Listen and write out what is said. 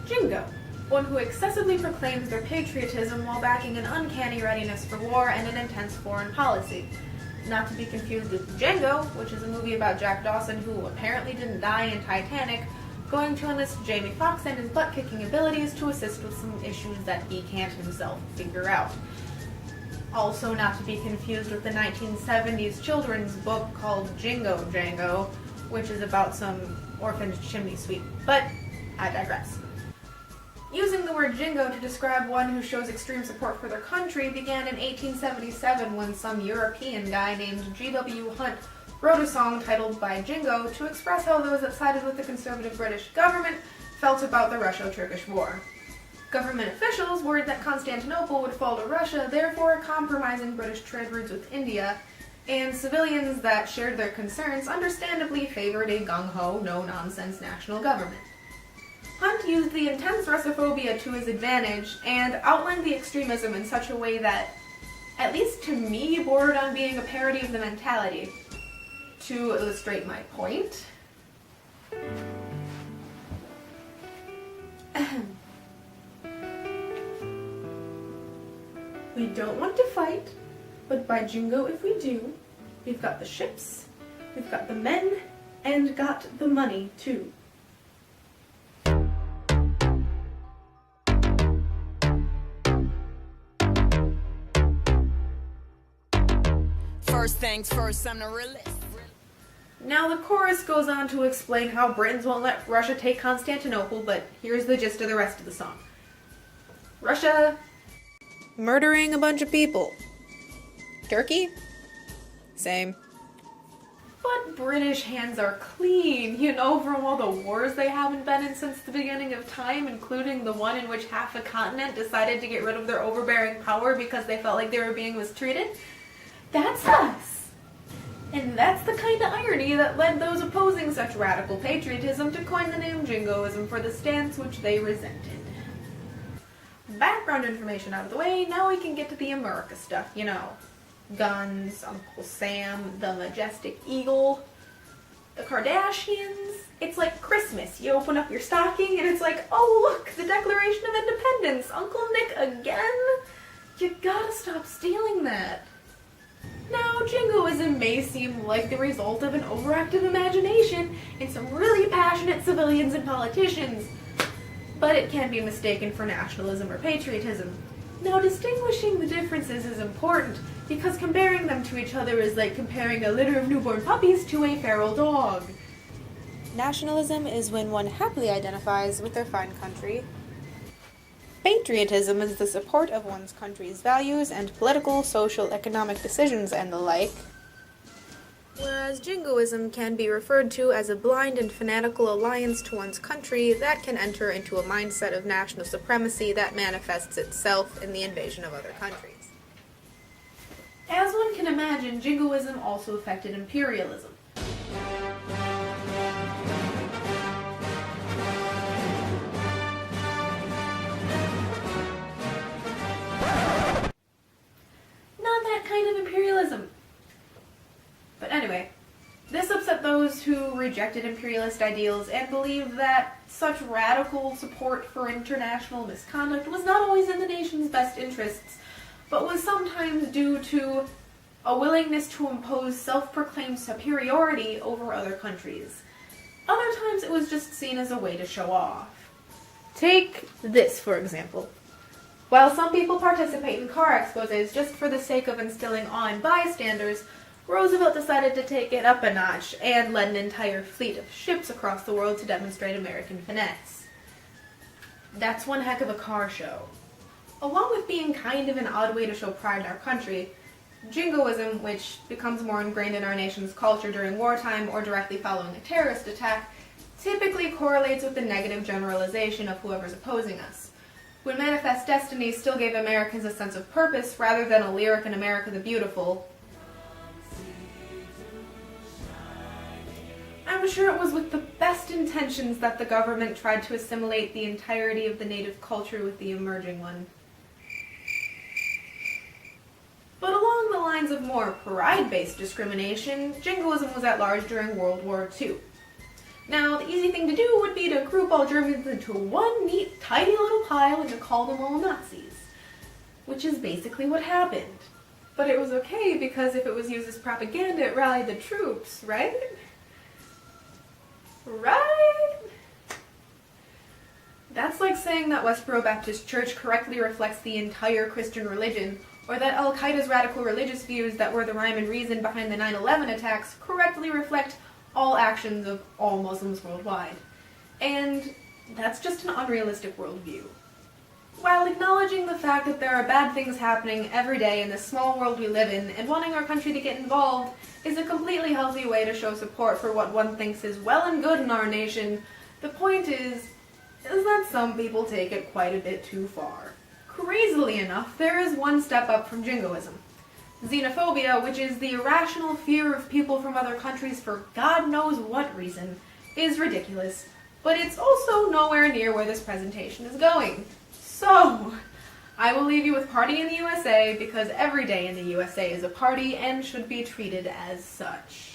Jingo, one who excessively proclaims their patriotism while backing an uncanny readiness for war and an intense foreign policy. Not to be confused with Django, which is a movie about Jack Dawson who apparently didn't die in Titanic, going to enlist Jamie Foxx and his butt-kicking abilities to assist with some issues that he can't himself figure out. Also not to be confused with the 1970s children's book called Jingo Django, which is about some orphaned chimney sweep, but I digress. Using the word jingo to describe one who shows extreme support for their country began in 1877 when some European guy named G.W. Hunt wrote a song titled By Jingo to express how those that sided with the conservative British government felt about the Russo-Turkish War. Government officials worried that Constantinople would fall to Russia, therefore compromising British trade routes with India, and civilians that shared their concerns understandably favored a gung-ho, no-nonsense national government. Hunt used the intense Russophobia to his advantage and outlined the extremism in such a way that, at least to me, bordered on being a parody of the mentality. To illustrate my point, we don't want to fight, but by jingo if we do, we've got the ships, we've got the men, and got the money too. First things first, I'm the realist. Now the chorus goes on to explain how Britons won't let Russia take Constantinople, but here's the gist of the rest of the song. Russia murdering a bunch of people. Turkey? Same. But British hands are clean, from all the wars they haven't been in since the beginning of time, including the one in which half a continent decided to get rid of their overbearing power because they felt like they were being mistreated. That's us. And that's the kind of irony that led those opposing such radical patriotism to coin the name Jingoism for the stance which they resented. Background information out of the way, now we can get to the America stuff, Guns, Uncle Sam, the majestic eagle, the Kardashians. It's like Christmas. You open up your stocking and it's like, oh look, the Declaration of Independence. Uncle Nick again? You gotta stop stealing that. Now, Jingoism may seem like the result of an overactive imagination and some really passionate civilians and politicians, but it can be mistaken for nationalism or patriotism. Now, distinguishing the differences is important because comparing them to each other is like comparing a litter of newborn puppies to a feral dog. Nationalism is when one happily identifies with their fine country. Patriotism is the support of one's country's values and political, social, economic decisions and the like. Whereas Jingoism can be referred to as a blind and fanatical alliance to one's country that can enter into a mindset of national supremacy that manifests itself in the invasion of other countries. As one can imagine, Jingoism also affected imperialism. Imperialism. But anyway, this upset those who rejected imperialist ideals and believed that such radical support for international misconduct was not always in the nation's best interests, but was sometimes due to a willingness to impose self-proclaimed superiority over other countries. Other times it was just seen as a way to show off. Take this, for example. While some people participate in car exposés just for the sake of instilling awe in bystanders, Roosevelt decided to take it up a notch and led an entire fleet of ships across the world to demonstrate American finesse. That's one heck of a car show. Along with being kind of an odd way to show pride in our country, Jingoism, which becomes more ingrained in our nation's culture during wartime or directly following a terrorist attack, typically correlates with the negative generalization of whoever's opposing us. When Manifest Destiny still gave Americans a sense of purpose rather than a lyric in America the Beautiful, I'm sure it was with the best intentions that the government tried to assimilate the entirety of the native culture with the emerging one. But along the lines of more pride-based discrimination, Jingoism was at large during World War II. Now, the easy thing to do would be to group all Germans into one neat, tidy little pile and to call them all Nazis, which is basically what happened. But it was okay because if it was used as propaganda, it rallied the troops, right? Right? That's like saying that Westboro Baptist Church correctly reflects the entire Christian religion, or that Al-Qaeda's radical religious views that were the rhyme and reason behind the 9/11 attacks correctly reflect all actions of all Muslims worldwide. And that's just an unrealistic worldview. While acknowledging the fact that there are bad things happening every day in this small world we live in, and wanting our country to get involved is a completely healthy way to show support for what one thinks is well and good in our nation, the point is that some people take it quite a bit too far. Crazily enough, there is one step up from Jingoism. Xenophobia, which is the irrational fear of people from other countries for God knows what reason, is ridiculous, but it's also nowhere near where this presentation is going. So, I will leave you with Party in the USA because every day in the USA is a party and should be treated as such.